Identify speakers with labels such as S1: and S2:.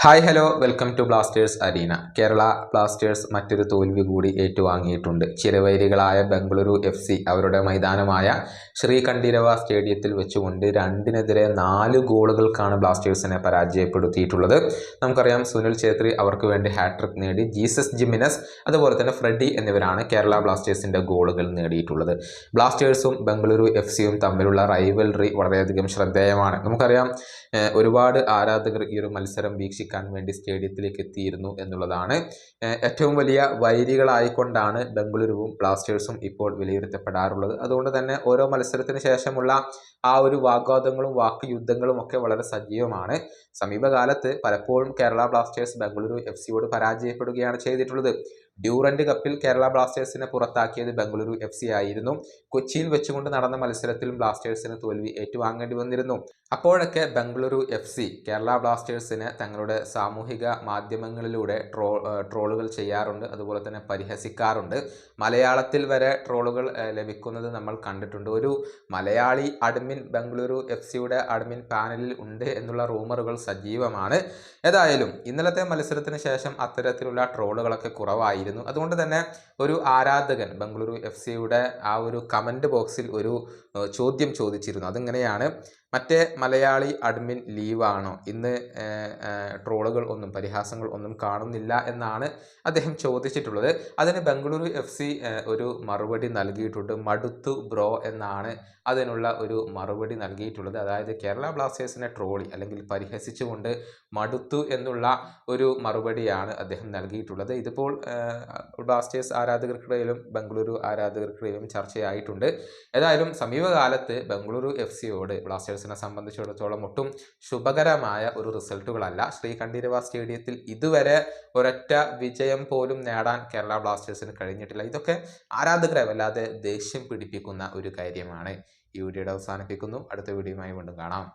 S1: Hi hello welcome to Blasters arena. Kerala Blasters മറ്റൊരു തോൽവി കൂടി ഏറ്റുവാങ്ങിയിട്ടുണ്ട്. ചിരവൈരികളായ ബംഗളൂരു FC അവരുടെ മൈതാനമായ ശ്രീകണ്ഠീരവ സ്റ്റേഡിയത്തിൽ വെച്ചുകൊണ്ട് 2-നെതിരെ 4 ഗോളുകൾക്കാണ് ബ്ലാസ്റ്റേഴ്സിനെ പരാജയപ്പെടുത്തിയിട്ടുള്ളത്. നമുക്കറിയാം, സുനിൽ ഛേത്രി അവർക്ക് വേണ്ടി ഹാട്രിക് നേടി. ജീസസ് ജിമിനസ് അതുപോലെ തന്നെ ഫ്രെഡി എന്നിവരാണ് കേരള ബ്ലാസ്റ്റേഴ്സിന്റെ ഗോളുകൾ നേടിയിട്ടുള്ളത്. ബ്ലാസ്റ്റേഴ്സും ബംഗളൂരു FCയും തമ്മിലുള്ള റൈവൽറി വളരെയധികം ശ്രദ്ധേയമാണ്. നമുക്കറിയാം, ഒരുപാട് ആരാധകർ ഈ ഒരു മത്സരം വീക്ഷിക്കാൻ വേണ്ടി സ്റ്റേഡിയത്തിലേക്ക് എത്തിയിരുന്നു എന്നുള്ളതാണ്. ഏറ്റവും വലിയ വൈരികളായിക്കൊണ്ടാണ് ബംഗളൂരുവും ബ്ലാസ്റ്റേഴ്സും ഇപ്പോൾ വിലയിരുത്തപ്പെടാറുള്ളത്. അതുകൊണ്ട് തന്നെ ഓരോ മത്സരത്തിന് ശേഷമുള്ള ആ ഒരു വാഗ്വാദങ്ങളും വാക്കുയുദ്ധങ്ങളും ഒക്കെ വളരെ സജീവമാണ്. സമീപകാലത്ത് പലപ്പോഴും കേരള ബ്ലാസ്റ്റേഴ്സ് ബംഗളൂരു FCയോട് പരാജയപ്പെടുകയാണ് ചെയ്തിട്ടുള്ളത്. ഡ്യൂറന്റ് കപ്പിൽ കേരള ബ്ലാസ്റ്റേഴ്സിനെ പുറത്താക്കിയത് ബംഗളൂരു FC ആയിരുന്നു. കൊച്ചിയിൽ വെച്ചുകൊണ്ട് നടന്ന മത്സരത്തിലും ബ്ലാസ്റ്റേഴ്സിന് തോൽവി ഏറ്റുവാങ്ങേണ്ടി വന്നിരുന്നു. അപ്പോഴൊക്കെ ബംഗളൂരു FC കേരള ബ്ലാസ്റ്റേഴ്സിനെ തങ്ങളുടെ സാമൂഹിക മാധ്യമങ്ങളിലൂടെ ട്രോളുകൾ ചെയ്യാറുണ്ട്, അതുപോലെ തന്നെ പരിഹസിക്കാറുണ്ട്. മലയാളത്തിൽ വരെ ട്രോളുകൾ ലഭിക്കുന്നത് നമ്മൾ കണ്ടിട്ടുണ്ട്. ഒരു മലയാളി അഡ്മിൻ ബംഗളൂരു FCയുടെ അഡ്മിൻ പാനലിൽ ഉണ്ട് എന്നുള്ള റൂമറുകൾ സജീവമാണ്. ഏതായാലും ഇന്നലത്തെ മത്സരത്തിന് ശേഷം അത്തരത്തിലുള്ള ട്രോളുകളൊക്കെ കുറവായിരുന്നു. അതുകൊണ്ട് തന്നെ ഒരു ആരാധകൻ ബംഗളൂരു FCയുടെ ആ ഒരു കമൻറ്റ് ബോക്സിൽ ഒരു ചോദ്യം ചോദിച്ചിരുന്നു. അതിങ്ങനെയാണ്: മറ്റേ മലയാളി അഡ്മിൻ ലീവാണോ? ഇന്ന് ട്രോളുകൾ ഒന്നും പരിഹാസങ്ങൾ ഒന്നും കാണുന്നില്ല എന്നാണ് അദ്ദേഹം ചോദിച്ചിട്ടുള്ളത്. അതിന് ബംഗളൂരു FC ഒരു മറുപടി നൽകിയിട്ടുണ്ട്. മടുത്തു ബ്രോ എന്നാണ് അതിനുള്ള ഒരു മറുപടി നൽകിയിട്ടുള്ളത്. അതായത് കേരള ബ്ലാസ്റ്റേഴ്സിനെ ട്രോളി അല്ലെങ്കിൽ പരിഹസിച്ചുകൊണ്ട് മടുത്തു എന്നുള്ള ഒരു മറുപടിയാണ് അദ്ദേഹം നൽകിയിട്ടുള്ളത്. ഇതിപ്പോൾ ബ്ലാസ്റ്റേഴ്സ് ആരാധകർക്കിടയിലും ബംഗളൂരു ആരാധകർക്കിടയിലും ചർച്ചയായിട്ടുണ്ട്. ഏതായാലും സമീപകാലത്ത് ബംഗളൂരു FCയോട് ബ്ലാസ്റ്റേഴ്സിനെ സംബന്ധിച്ചിടത്തോളം ഒട്ടും ശുഭകരമായ ഒരു റിസൾട്ടുകളല്ല. ശ്രീകണ്ഠീരവ സ്റ്റേഡിയത്തിൽ ഇതുവരെ ഒരൊറ്റ വിജയം പോലും നേടാൻ കേരള ബ്ലാസ്റ്റേഴ്സിന് കഴിഞ്ഞിട്ടില്ല. ഇതൊക്കെ ആരാധകരെ വല്ലാതെ ദേഷ്യം പിടിപ്പിക്കുന്ന ഒരു കാര്യമാണ്. ഈ വീഡിയോയുടെ അവസാനിപ്പിക്കുന്നു. അടുത്ത വീഡിയോയുമായി വീണ്ടും കാണാം.